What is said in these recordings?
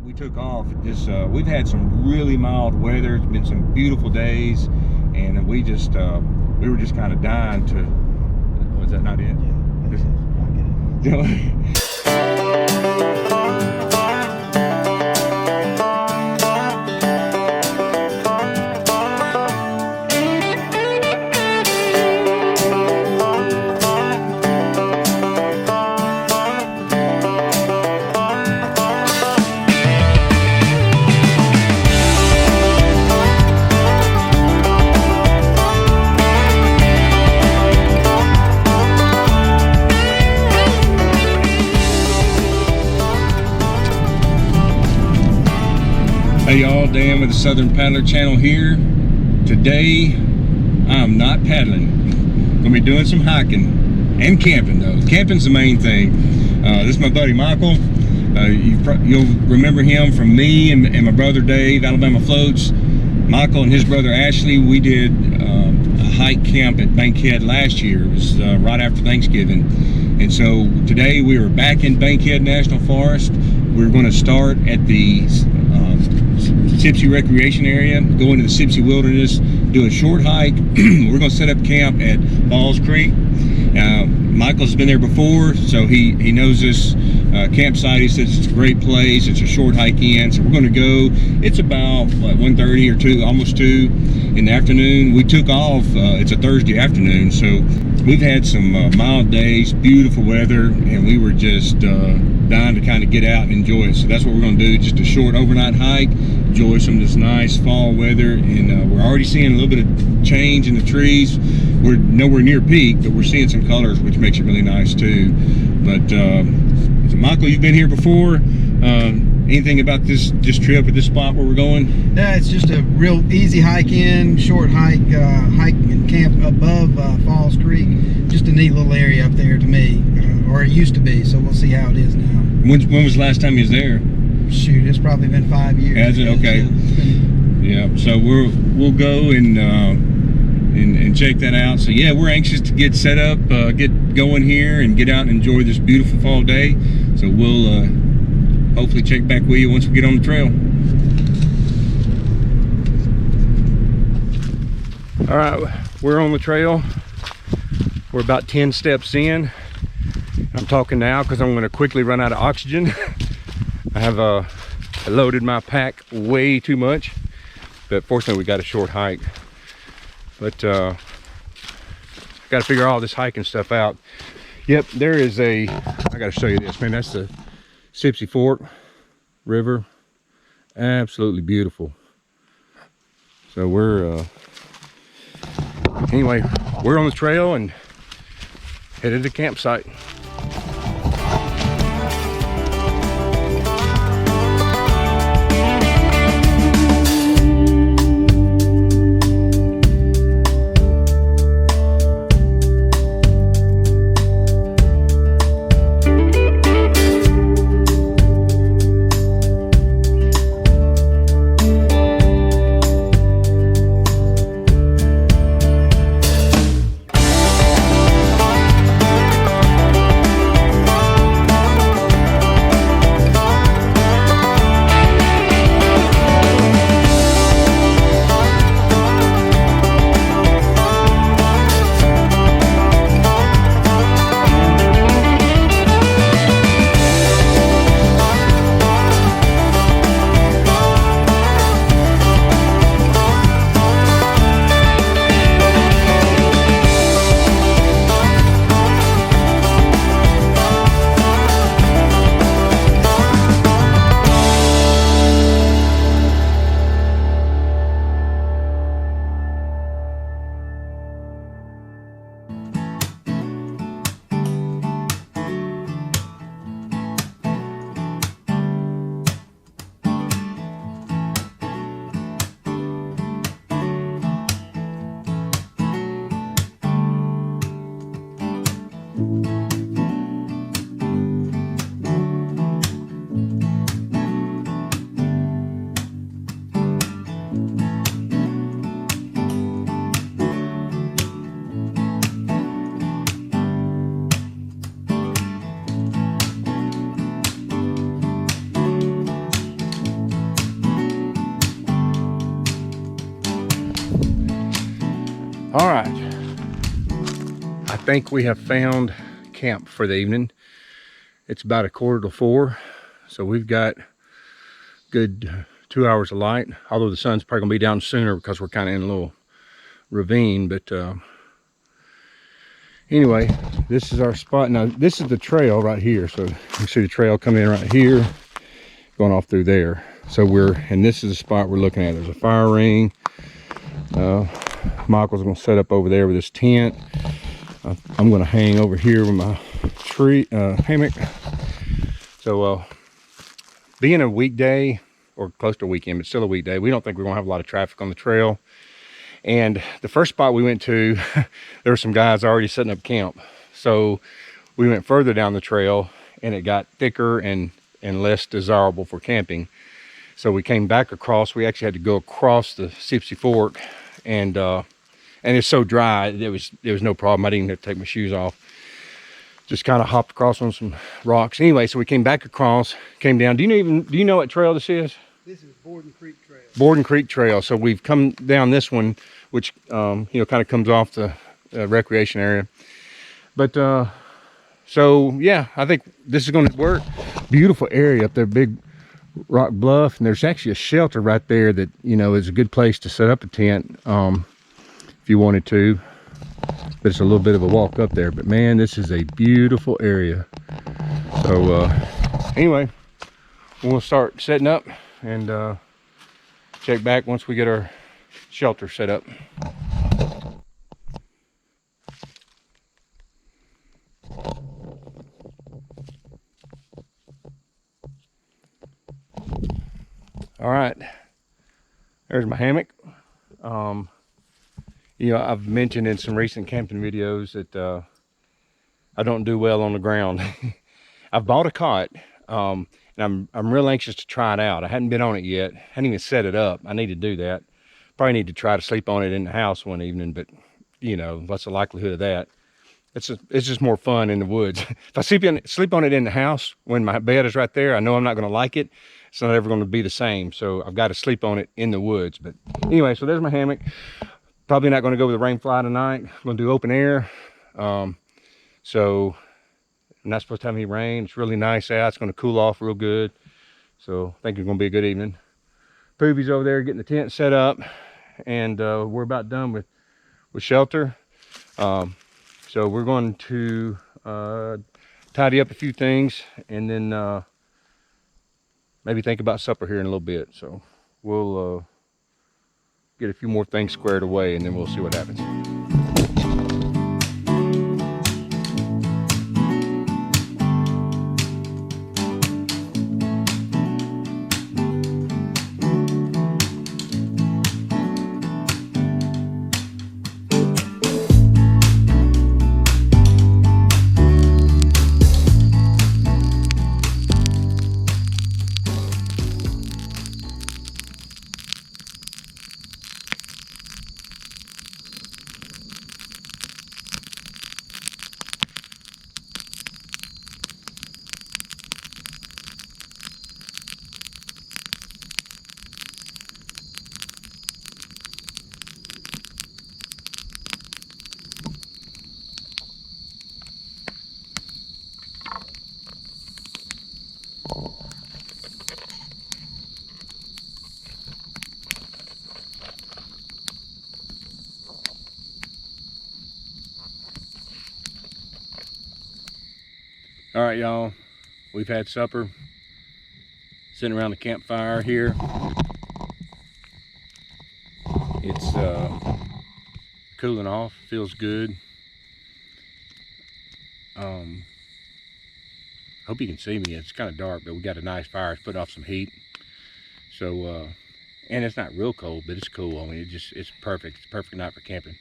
we took off. Just we've had some really mild weather. It's been some beautiful days, and we were just kind of dying to. Was that not it? Yeah, that's it. I get it. Hey y'all, Dan with the Southern Paddler channel here. Today, I'm not paddling. Gonna be doing some hiking and camping though. Camping's the main thing. This is my buddy Michael. You'll remember him from me and my brother Dave, Alabama Floats. Michael and his brother Ashley, we did a hike camp at Bankhead last year. It was right after Thanksgiving. And so today we are back in Bankhead National Forest. We're gonna start at the Sipsey recreation area, go into the Sipsey wilderness, do a short hike. We're going to set up camp at Falls Creek. Michael's been there before, so he knows this campsite. He says it's a great place. It's a short hike in, so we're going to go. It's about 1:30 or 2, almost 2 in the afternoon. We took off. It's a Thursday afternoon, so we've had some mild days, beautiful weather, and we were just dying to kind of get out and enjoy it. So that's what we're going to do, just a short overnight hike, enjoy some of this nice fall weather. And we're already seeing a little bit of change in the trees. We're nowhere near peak, but we're seeing some colors, which makes it really nice too. But so Michael, you've been here before. Anything about this trip or this spot where we're going? Yeah, it's just a real easy hike in, short hike, hike and camp above Falls Creek. Just a neat little area up there to me, or it used to be. So we'll see how it is now. When was the last time you was there? Shoot, it's probably been 5 years. Has it? Okay. Yeah. So we'll go and check that out. So yeah, we're anxious to get set up, get going here, and get out and enjoy this beautiful fall day. So we'll hopefully check back with you once we get on the trail. All right, we're on the trail. We're about 10 steps in. I'm talking now because I'm going to quickly run out of oxygen. I have loaded my pack way too much, but fortunately we got a short hike. But got to figure all this hiking stuff out. Yep, there is I got to show you this, man. That's the Sipsey Fork River. Absolutely beautiful. So we're anyway, we're on the trail and headed to the campsite. All right, I think we have found camp for the evening. It's about 3:45, so we've got good 2 hours of light, although the sun's probably gonna be down sooner because we're kind of in a little ravine. But anyway, this is our spot. Now this is the trail right here, so you can see the trail coming in right here, going off through there. So and this is the spot we're looking at. There's a fire ring. Michael's gonna set up over there with his tent. I'm gonna hang over here with my hammock. So being a weekday, or close to a weekend, but still a weekday, we don't think we're gonna have a lot of traffic on the trail. And the first spot we went to, there were some guys already setting up camp. So we went further down the trail and it got thicker and less desirable for camping. So we came back across. We actually had to go across the Sipsey Fork, and it's so dry, there was no problem. I didn't even have to take my shoes off. Just kind of hopped across on some rocks. Anyway, so we came back across, came down. Do you know what trail this is? This is Borden Creek Trail. Borden Creek Trail. So we've come down this one, which you know, kind of comes off the recreation area. But so yeah, I think this is going to work. Beautiful area up there, big rock bluff, and there's actually a shelter right there that, you know, is a good place to set up a tent if you wanted to. But it's a little bit of a walk up there. But man, this is a beautiful area. So anyway, we'll start setting up and check back once we get our shelter set up. All right, there's my hammock. You know, I've mentioned in some recent camping videos that I don't do well on the ground. I've bought a cot, and I'm real anxious to try it out. I hadn't been on it yet. Hadn't even set it up. I need to do that. Probably need to try to sleep on it in the house one evening, but you know, what's the likelihood of that? It's just more fun in the woods. If I sleep on it in the house when my bed is right there, I know I'm not going to like it. It's not ever going to be the same. So I've got to sleep on it in the woods. But anyway, so there's my hammock. Probably not going to go with the rain fly tonight. I'm going to do open air. So I'm not supposed to have any rain. It's really nice out. It's going to cool off real good. So I think it's going to be a good evening. Poovey's over there getting the tent set up, and we're about done with shelter. So we're going to tidy up a few things, and then maybe think about supper here in a little bit. So we'll get a few more things squared away, and then we'll see what happens. All right, y'all, we've had supper, sitting around the campfire here. It's cooling off, feels good. Hope you can see me. It's kind of dark, but we got a nice fire. It's putting off some heat. So, and it's not real cold, but it's cool. I mean, it's perfect. It's a perfect night for camping.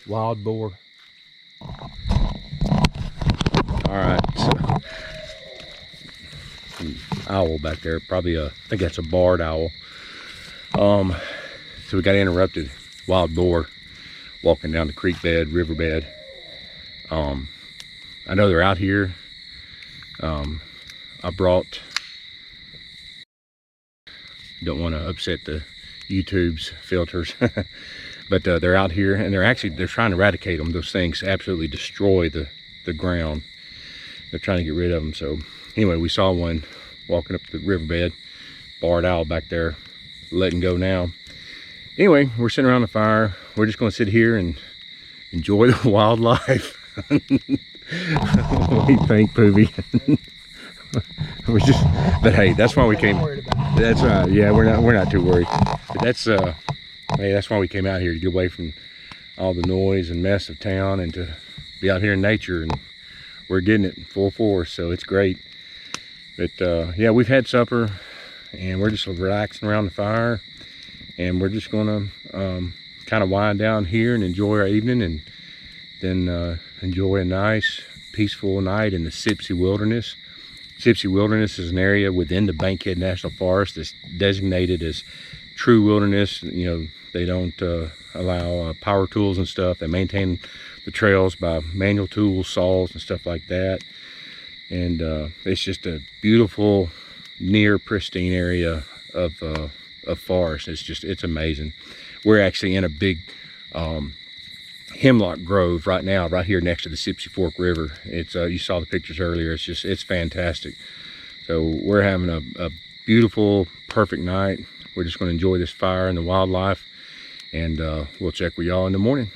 Wild boar. All right, so an owl back there, probably I think that's a barred owl. So we got interrupted. Wild boar. walking down the creek bed, riverbed. I know they're out here. I brought, don't want to upset the YouTube's filters, but they're out here, and they're trying to eradicate them. Those things absolutely destroy the ground. They're trying to get rid of them. So anyway, we saw one walking up the riverbed, barred owl back there, letting go now. Anyway, we're sitting around the fire. We're just going to sit here and enjoy the wildlife. What do you think, Poovey? But hey, that's why we came. That's right. Yeah, we're not too worried. But that's hey, that's why we came out here, to get away from all the noise and mess of town and to be out here in nature. And we're getting it in full force, so it's great. But yeah, we've had supper and we're just relaxing around the fire, and we're just gonna kind of wind down here and enjoy our evening, and then enjoy a nice peaceful night in the Sipsey Wilderness. Sipsey Wilderness is an area within the Bankhead National Forest that's designated as true wilderness. You know, they don't allow power tools and stuff. They maintain the trails by manual tools, saws and stuff like that. And it's just a beautiful, near pristine area of forest. It's amazing. We're actually in a big hemlock grove right now, right here next to the Sipsey Fork River. It's you saw the pictures earlier. It's fantastic. So we're having a beautiful, perfect night. We're just going to enjoy this fire and the wildlife, and we'll check with y'all in the morning.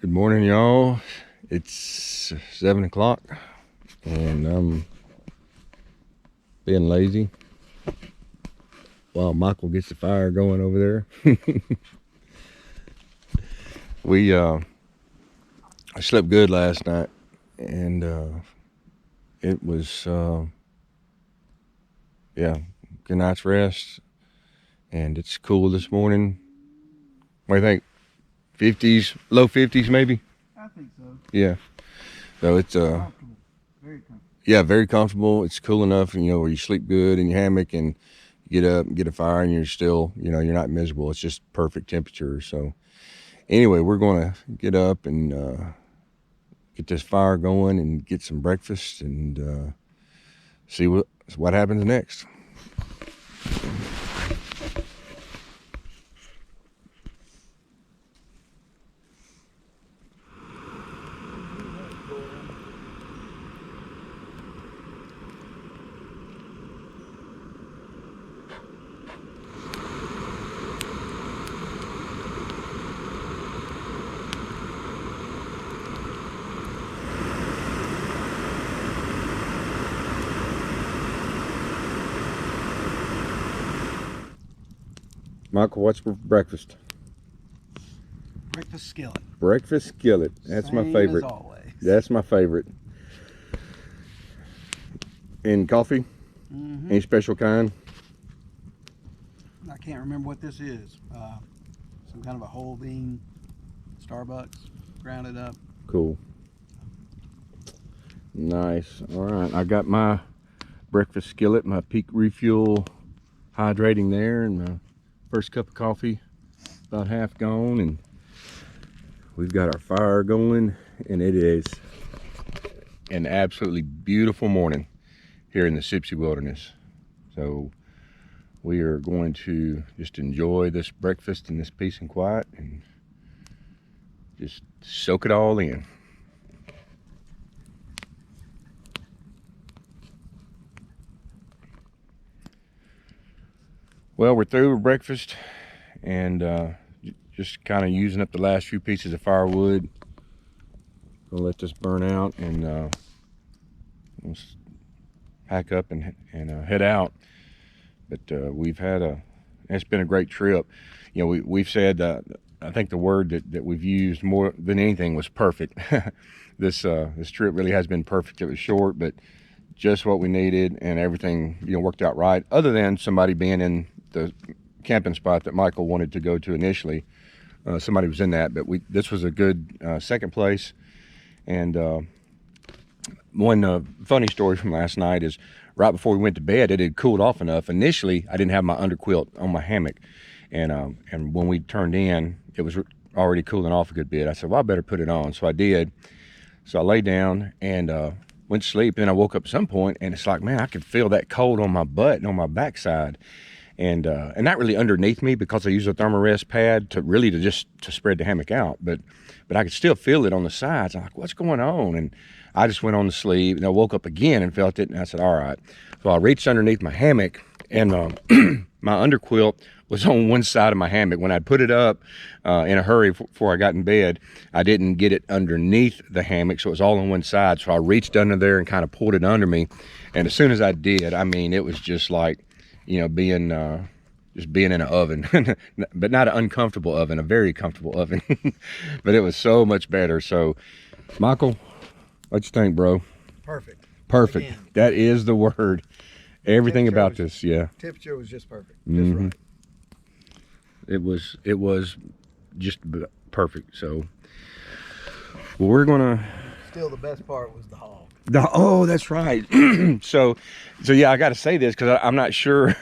Good morning, y'all. It's 7 o'clock and I'm being lazy while Michael gets the fire going over there. I slept good last night, and it was yeah, good night's rest, and it's cool this morning. What do you think? 50s, low 50s maybe? I think so. Yeah. So it's Comfortable. Very comfortable. yeah, very comfortable. It's cool enough, you know, where you sleep good in your hammock and get up and get a fire, and you're still, you know, you're not miserable. It's just perfect temperature. So anyway, we're gonna get up and get this fire going and get some breakfast and see what happens next. Michael, what's for breakfast? Breakfast skillet. Breakfast skillet. That's Same my favorite. As always. That's my favorite. And coffee? Mm-hmm. Any special kind? I can't remember what this is. Some kind of a whole bean Starbucks, grounded up. Cool. Nice. All right. I got my breakfast skillet, my Peak Refuel hydrating there, and my first cup of coffee about half gone, and we've got our fire going, and it is an absolutely beautiful morning here in the Sipsey wilderness. So we are going to just enjoy this breakfast in this peace and quiet and just soak it all in. Well, we're through with breakfast, and just kind of using up the last few pieces of firewood. Gonna let this burn out, and we'll pack up and head out. But it's been a great trip. You know, we've said, I think the word that we've used more than anything was perfect. This trip really has been perfect. It was short, but just what we needed, and everything, you know, worked out right, other than somebody being in the camping spot that Michael wanted to go to initially. Somebody was in that, but this was a good second place. And one funny story from last night is right before we went to bed, it had cooled off enough. Initially, I didn't have my underquilt on my hammock, and when we turned in, it was already cooling off a good bit. I said, well, I better put it on. So I did. So I laid down and went to sleep. And then I woke up at some point, and it's like, man, I could feel that cold on my butt and on my backside. And not really underneath me, because I use a thermarest pad to spread the hammock out, but I could still feel it on the sides. I'm like, what's going on? And I just went on to sleep, and I woke up again and felt it, and I said, all right. So I reached underneath my hammock, and my underquilt was on one side of my hammock. When I put it up in a hurry before I got in bed, I didn't get it underneath the hammock, so it was all on one side. So I reached under there and kind of pulled it under me, and as soon as I did, I mean, it was just like, you know, being in an oven, but not an uncomfortable oven, a very comfortable oven. But it was so much better. So, Michael, what you think, bro? Perfect. Perfect. Again. That is the word. Everything about this, yeah. Temperature was just perfect. Just right. It was just perfect. So, well, we're gonna. Still, the best part was the hog. Oh, that's right. so yeah, I got to say this because I'm not sure.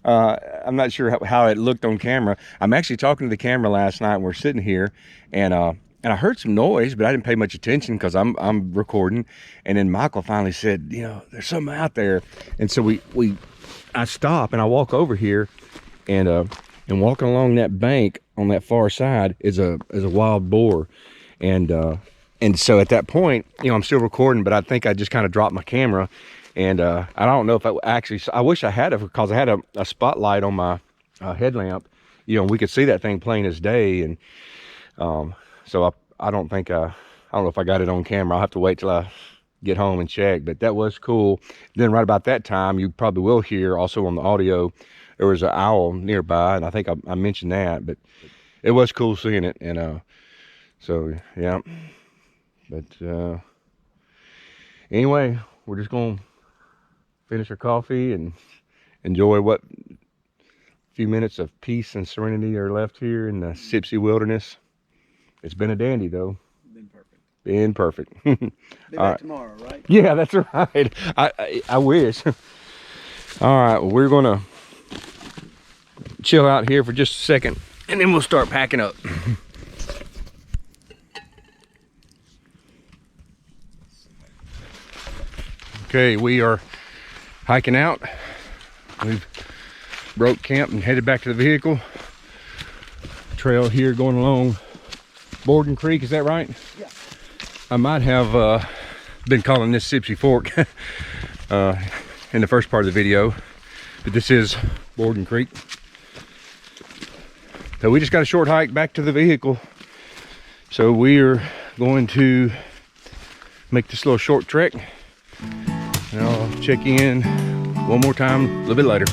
I'm not sure how it looked on camera. I'm actually talking to the camera last night, and we're sitting here, and I heard some noise, but I didn't pay much attention because I'm recording. And then Michael finally said, you know, there's something out there. And so I stop and I walk over here, and walking along that bank on that far side is a wild boar, and so at that point, you know, I'm still recording, but I think I just kind of dropped my camera, and I don't know if I wish I had it, because I had a spotlight on my headlamp, you know, we could see that thing plain as day. And so I don't know if I got it on camera. I'll have to wait till I get home and check, but that was cool. Then right about that time, you probably will hear also on the audio, there was an owl nearby, and I think I mentioned that, but it was cool seeing it. And so yeah. But anyway, we're just gonna finish our coffee and enjoy what few minutes of peace and serenity are left here in the Sipsey wilderness. It's been a dandy, though. Been perfect. Be back tomorrow, right? Yeah, that's right. I wish. All right, well, we're gonna chill out here for just a second, and then we'll start packing up. Okay, we are hiking out. We've broke camp and headed back to the vehicle. Trail here going along Borden Creek, is that right? Yeah. I might have been calling this Sipsey Fork in the first part of the video, but this is Borden Creek. So we just got a short hike back to the vehicle. So we are going to make this little short trek. And I'll check in one more time a little bit later.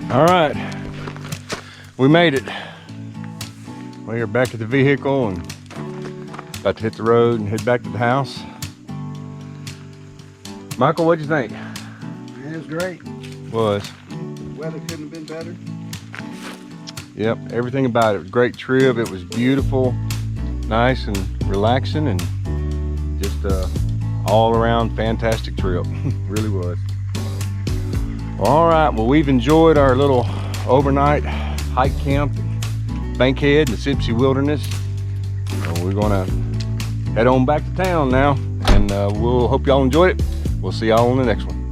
All right, we made it. We are back at the vehicle and about to hit the road and head back to the house. Michael, what'd you think? It was great. Was. The weather couldn't have been better. Yep, everything about it. Great trip. It was beautiful, nice and relaxing, and just all around fantastic trip. Really was. All right, well, we've enjoyed our little overnight hike camp in Bankhead in the Sipsey Wilderness. We're gonna head on back to town now, and we'll hope y'all enjoyed it. We'll see y'all on the next one.